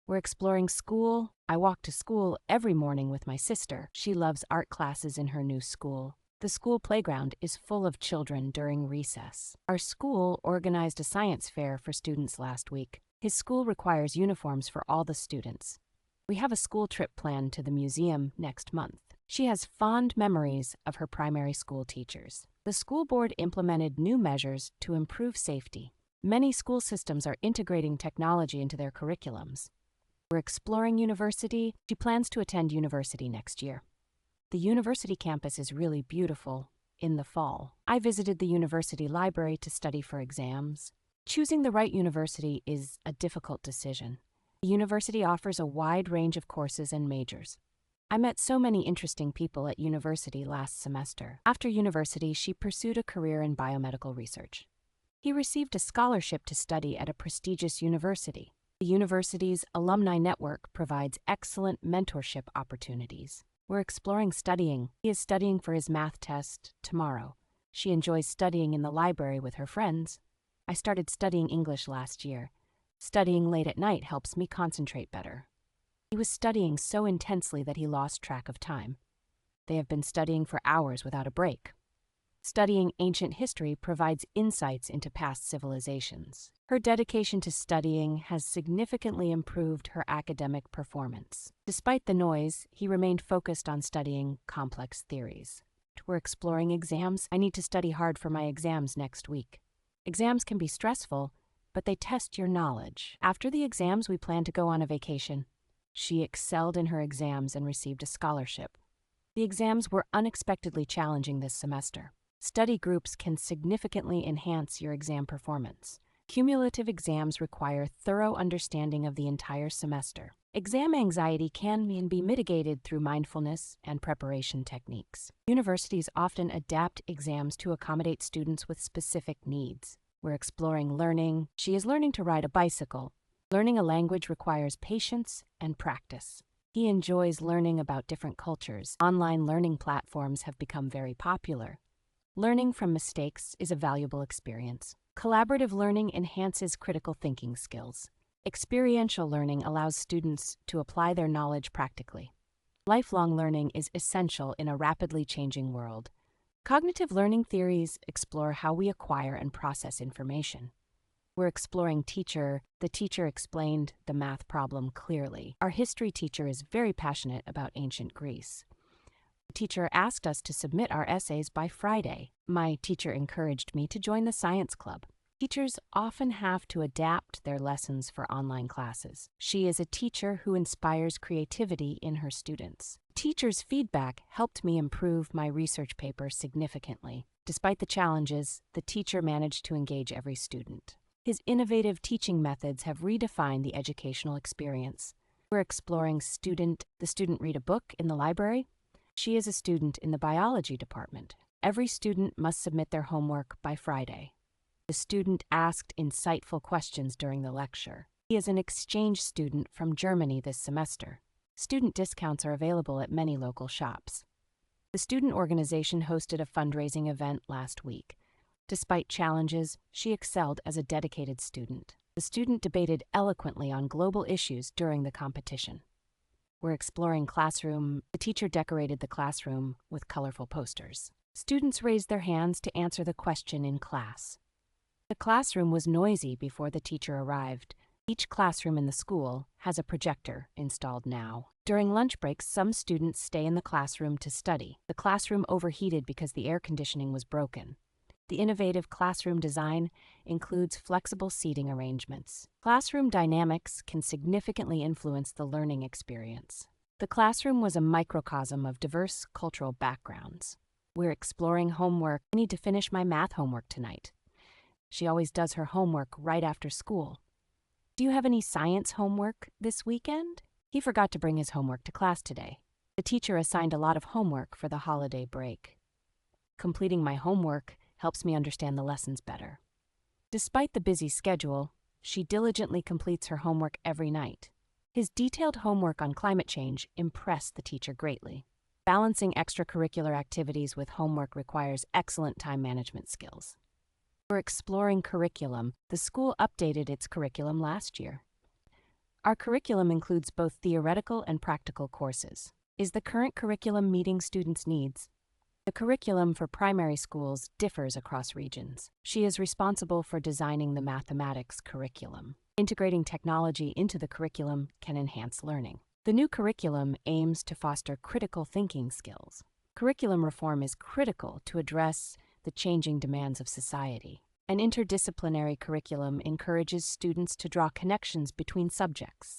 We're exploring school. I walk to school every morning with my sister. She loves art classes in her new school. The school playground is full of children during recess. Our school organized a science fair for students last week. His school requires uniforms for all the students. We have a school trip planned to the museum next month. She has fond memories of her primary school teachers. The school board implemented new measures to improve safety. Many school systems are integrating technology into their curriculums. We're exploring university. She plans to attend university next year. The university campus is really beautiful in the fall. I visited the university library to study for exams. Choosing the right university is a difficult decision. The university offers a wide range of courses and majors. I met so many interesting people at university last semester. After university, she pursued a career in biomedical research. He received a scholarship to study at a prestigious university. The university's alumni network provides excellent mentorship opportunities. We're exploring studying. He is studying for his math test tomorrow. She enjoys studying in the library with her friends. I started studying English last year. Studying late at night helps me concentrate better. He was studying so intensely that he lost track of time. They have been studying for hours without a break. Studying ancient history provides insights into past civilizations. Her dedication to studying has significantly improved her academic performance. Despite the noise, he remained focused on studying complex theories. We're exploring exams. I need to study hard for my exams next week. Exams can be stressful, but they test your knowledge. After the exams, we plan to go on a vacation. She excelled in her exams and received a scholarship. The exams were unexpectedly challenging this semester. Study groups can significantly enhance your exam performance. Cumulative exams require thorough understanding of the entire semester. Exam anxiety can be mitigated through mindfulness and preparation techniques. Universities often adapt exams to accommodate students with specific needs. We're exploring learning. She is learning to ride a bicycle. Learning a language requires patience and practice. He enjoys learning about different cultures. Online learning platforms have become very popular. Learning from mistakes is a valuable experience. Collaborative learning enhances critical thinking skills. Experiential learning allows students to apply their knowledge practically. Lifelong learning is essential in a rapidly changing world. Cognitive learning theories explore how we acquire and process information. We're exploring teacher. The teacher explained the math problem clearly. Our history teacher is very passionate about ancient Greece. The teacher asked us to submit our essays by Friday. My teacher encouraged me to join the science club. Teachers often have to adapt their lessons for online classes. She is a teacher who inspires creativity in her students. Teachers' feedback helped me improve my research paper significantly. Despite the challenges, the teacher managed to engage every student. His innovative teaching methods have redefined the educational experience. We're exploring the student read a book in the library. She is a student in the biology department. Every student must submit their homework by Friday. The student asked insightful questions during the lecture. He is an exchange student from Germany this semester. Student discounts are available at many local shops. The student organization hosted a fundraising event last week. Despite challenges, she excelled as a dedicated student. The student debated eloquently on global issues during the competition. We're exploring classroom. The teacher decorated the classroom with colorful posters. Students raised their hands to answer the question in class. The classroom was noisy before the teacher arrived. Each classroom in the school has a projector installed now. During lunch breaks, some students stay in the classroom to study. The classroom overheated because the air conditioning was broken. The innovative classroom design includes flexible seating arrangements. Classroom dynamics can significantly influence the learning experience. The classroom was a microcosm of diverse cultural backgrounds. We're exploring homework. I need to finish my math homework tonight. She always does her homework right after school. Do you have any science homework this weekend? He forgot to bring his homework to class today. The teacher assigned a lot of homework for the holiday break. Completing my homework helps me understand the lessons better. Despite the busy schedule, she diligently completes her homework every night. His detailed homework on climate change impressed the teacher greatly. Balancing extracurricular activities with homework requires excellent time management skills. We're exploring curriculum. The school updated its curriculum last year. Our curriculum includes both theoretical and practical courses. Is the current curriculum meeting students' needs? The curriculum for primary schools differs across regions. She is responsible for designing the mathematics curriculum. Integrating technology into the curriculum can enhance learning. The new curriculum aims to foster critical thinking skills. Curriculum reform is critical to address the changing demands of society. An interdisciplinary curriculum encourages students to draw connections between subjects.